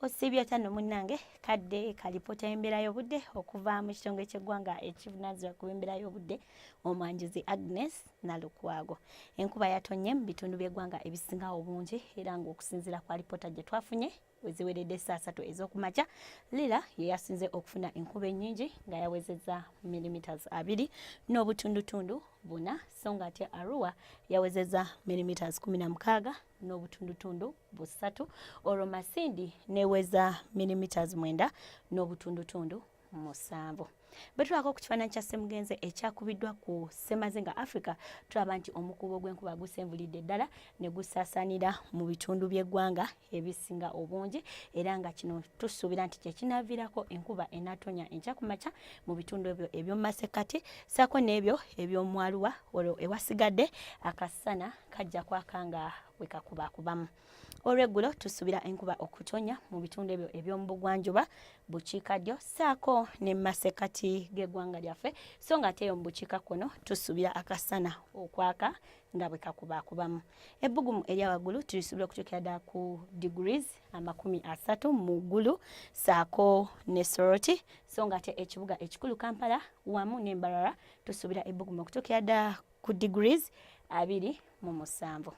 Osibye tano munnange kadde kalipota embeera y'obudde okuva mu kitongole ky'eggwanga ekivunaanyizibwa ku embeera y'obudde omwanjuzi Agnes Nalukwago. Enkuba yatonye mu bitundu by'eggwanga ebisinga obungi era ng'okusinziira kwa lipota gye twafunye weziweredde saa 3 ez'okumakya, Lira ye yasinze okufuna enkuba ennyingi nga yawezezza millimeters 2 n'obutundutundu 4, so nga ate Arua yawezezza millimeters 16 n'obutundutundu 3, olwo Masindi neweza millimeters 9 n'obutundutundu 7. Betulako ku kifaananyi kya Ssemugenze ekyakubiddwa ku Ssemazinga Africa, tulaba nti omukuubo gw'enkuba gusenvulidde ddala ne gusaasaanira mu bitundu by'eggwanga ebisinga obungi, era nga kino tusuubira nti kye kinaaviirako enkuba enatonya enkya ku makya mu bitundu ebyo eby'omu masekkati ssaako n'ebyo eby'omu Arua, olwo ewasigadde akasana kajja kwaka nga bwe kakubaakubamu. Olw'eggulo tusuubira enkuba okutonya mu bitundu ebyo eby'omu bugwanjuba, bukiikaddyo ssaako ne mu masekkati g'eggwanga lyaffe, so nga ate eyo mu bukiikakkono tusuubira akasana okwaka nga bwe kakubaakubamu. Ebbugumu erya waggulu tulisuubira okutuukira ddala ku degrees 30 mu ggulu ssaako ne Soroti, so nga ate ekibuga ekikulu Kampala wamu ne Mbarara tusuubira ebbugumu okutuukira ddala ku degrees 27.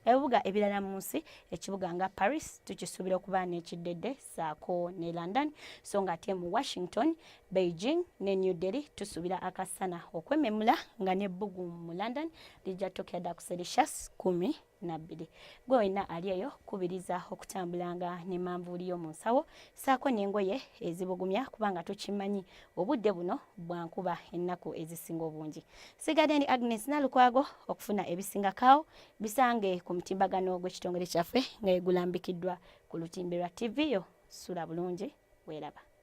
Ebibuga ebirala mu nsi, ekibuga nga Paris tukisuubira okuba n'ekiddedde ssaako ne London, so nga ate mu Washington, Beijing ne New Delhi tusuubira akasana okwememula nga n'ebbugumu mu London lijja tuukira ddala ku Celsius 12. Gwe wenna ali eyo kubiriza okutambulanga ne manvuuli y'omu nsawo ssaako n'engoye ezibugumya kubanga tukimanyi obudde buno bwa nkuba ennaku ezisinga obungi. Sigadde ndi Agnes Nalukwago okufuna ebisingakaawo bisange ku mutimbagano gw'ekitongole kyaffe nga egulambikiddwa ku lutimbe lwa TV yo. Sula bulungi, weeraba.